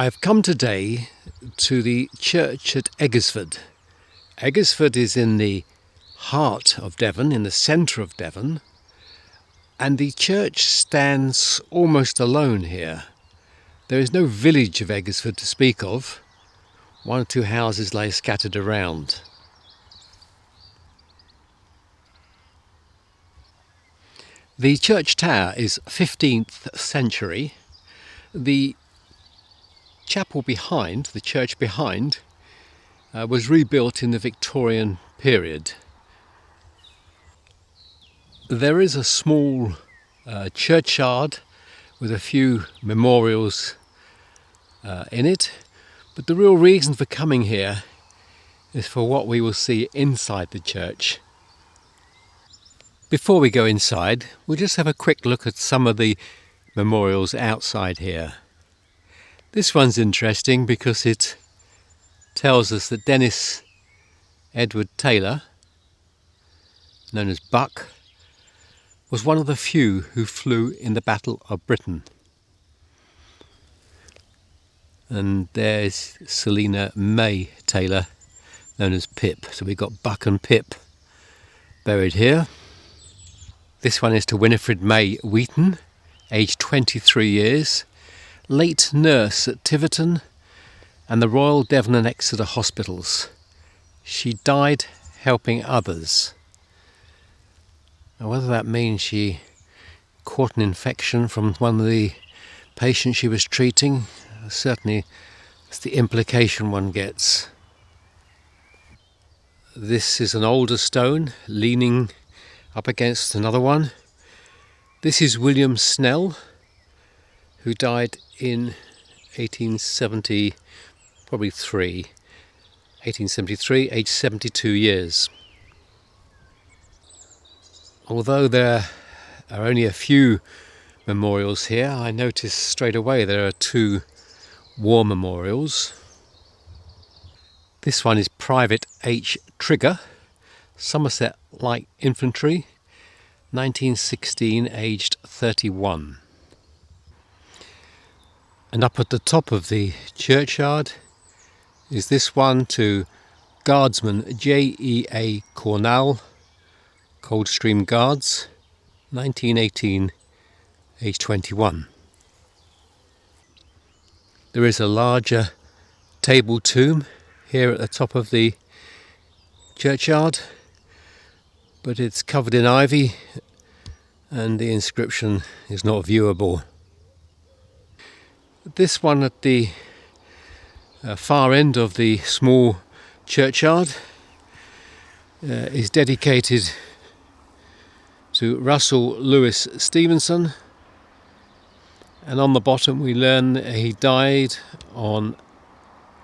I've come today to the church at Eggesford. Eggesford is in the heart of Devon, in the centre of Devon, and the church stands almost alone here. There is no village of Eggesford to speak of. One or two houses lay scattered around. The church tower is 15th century. The chapel behind, the church behind, was rebuilt in the Victorian period. There is a small churchyard with a few memorials in it, but the real reason for coming here is for what we will see inside the church. Before we go inside, we'll just have a quick look at some of the memorials outside here. This one's interesting because it tells us that Dennis Edward Taylor, known as Buck, was one of the few who flew in the Battle of Britain. And there's Selina May Taylor, known as Pip. So we've got Buck and Pip buried here. This one is to Winifred May Wheaton, aged 23 years, late nurse at Tiverton and the Royal Devon and Exeter hospitals. She died helping others. Now, whether that means she caught an infection from one of the patients she was treating, certainly it's the implication one gets. This is an older stone leaning up against another one. This is William Snell, who died in 1873, aged 72 years. Although there are only a few memorials here, I noticed straight away there are two war memorials. This one is Private H. Trigger, Somerset Light Infantry, 1916, aged 31. And up at the top of the churchyard is this one to Guardsman J.E.A. Cornell, Coldstream Guards, 1918, age 21. There is a larger table tomb here at the top of the churchyard, but it's covered in ivy and the inscription is not viewable. This one at the far end of the small churchyard is dedicated to Russell Lewis Stevenson, and on the bottom we learn he died on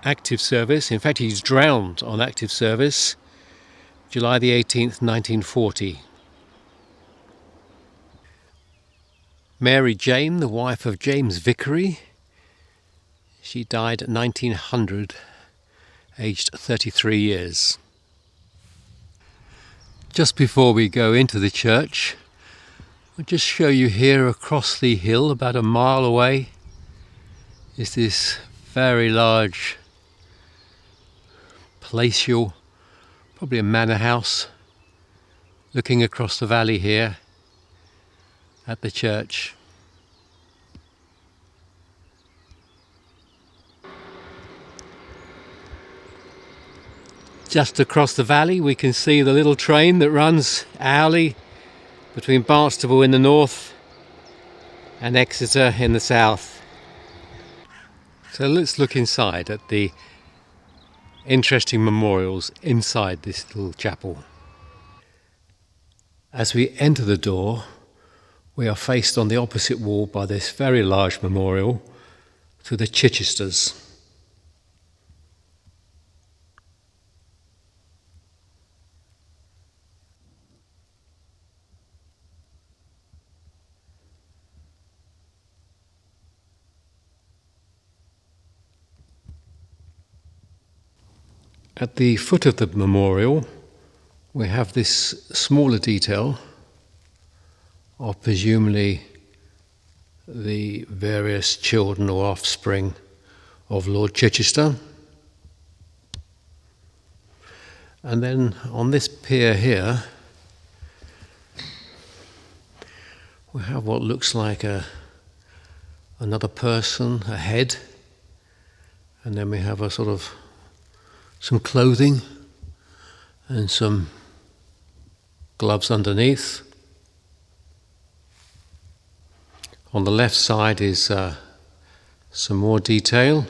active service. In fact, he's drowned on active service, July the 18th, 1940. Mary Jane, the wife of James Vickery, she died at 1900, aged 33 years. Just before we go into the church, I'll just show you here across the hill, about a mile away, is this very large palatial, probably a manor house, looking across the valley here at the church. Just across the valley we can see the little train that runs hourly between Barnstaple in the north and Exeter in the south. So let's look inside at the interesting memorials inside this little chapel. As we enter the door, we are faced on the opposite wall by this very large memorial to the Chichesters. At the foot of the memorial, we have this smaller detail of presumably the various children or offspring of Lord Chichester. And then on this pier here, we have what looks like another person, a head, and then we have a sort of some clothing and some gloves underneath. On the left side is some more detail.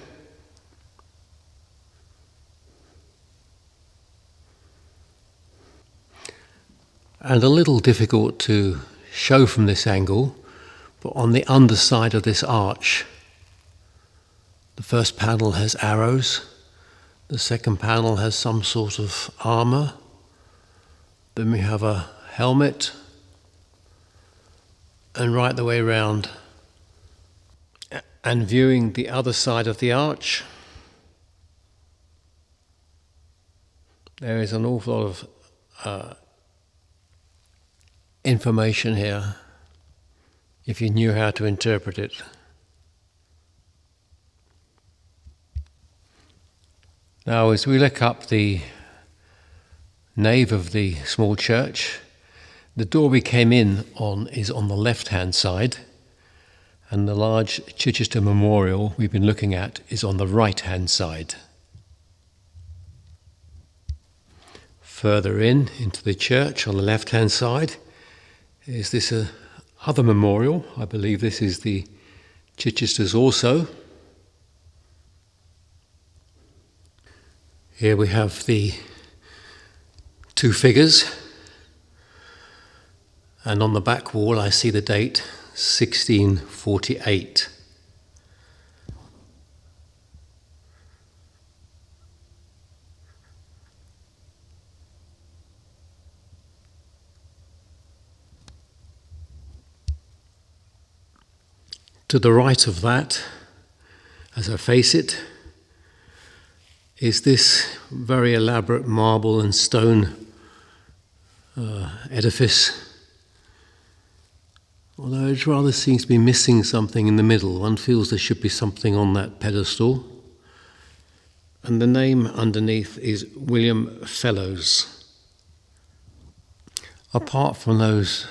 And a little difficult to show from this angle, but on the underside of this arch, the first panel has arrows, the second panel has some sort of armour, then we have a helmet, and right the way round. And viewing the other side of the arch, there is an awful lot of information here, if you knew how to interpret it. Now, as we look up the nave of the small church, the door we came in on is on the left-hand side, and the large Chichester memorial we've been looking at is on the right-hand side. Further into the church on the left-hand side is this other memorial. I believe this is the Chichesters also. Here we have the two figures, and on the back wall I see the date 1648. To the right of that, as I face it, is this very elaborate marble and stone edifice. Although it rather seems to be missing something in the middle, one feels there should be something on that pedestal. And the name underneath is William Fellows. Apart from those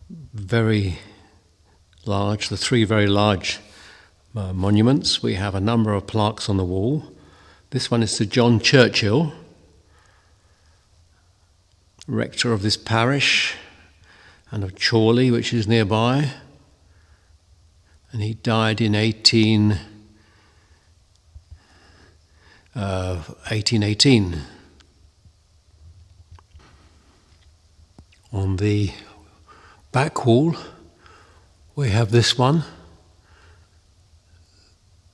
very large, the three very large monuments, we have a number of plaques on the wall. This one is to John Churchill, rector of this parish and of Chorley, which is nearby, and he died in 1818. On the back wall we have this one.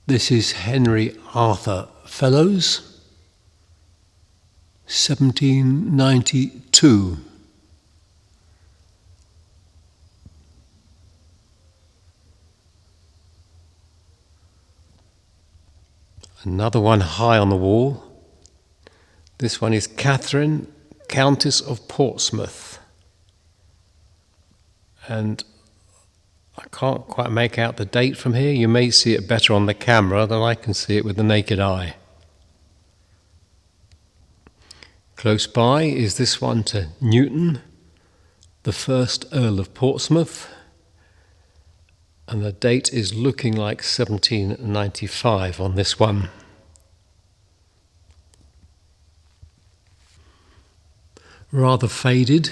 This is Henry Arthur Fellows, 1792. Another one high on the wall. This one is Catherine, Countess of Portsmouth. And I can't quite make out the date from here. You may see it better on the camera than I can see it with the naked eye. Close by is this one to Newton, the first Earl of Portsmouth, and the date is looking like 1795 on this one. Rather faded,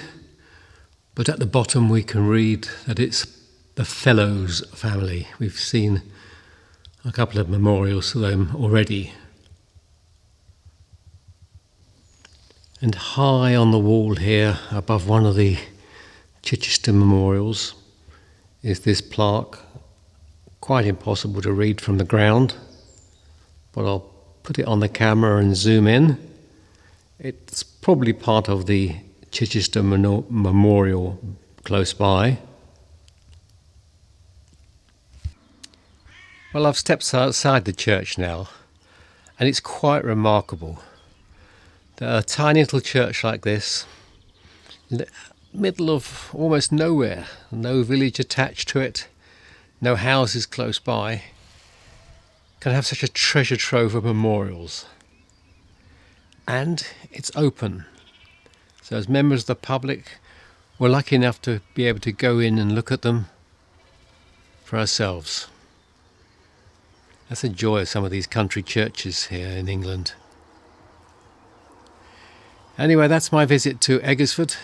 but at the bottom we can read that it's the Fellows family. We've seen a couple of memorials to them already. And high on the wall here, above one of the Chichester memorials, is this plaque. Quite impossible to read from the ground, but I'll put it on the camera and zoom in. It's probably part of the Chichester memorial close by. Well, I've stepped outside the church now, and it's quite remarkable that a tiny little church like this, in the middle of almost nowhere, no village attached to it, no houses close by, can have such a treasure trove of memorials. And it's open. So as members of the public, we're lucky enough to be able to go in and look at them for ourselves. That's the joy of some of these country churches here in England. Anyway, that's my visit to Eggesford.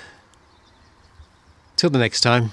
Till the next time.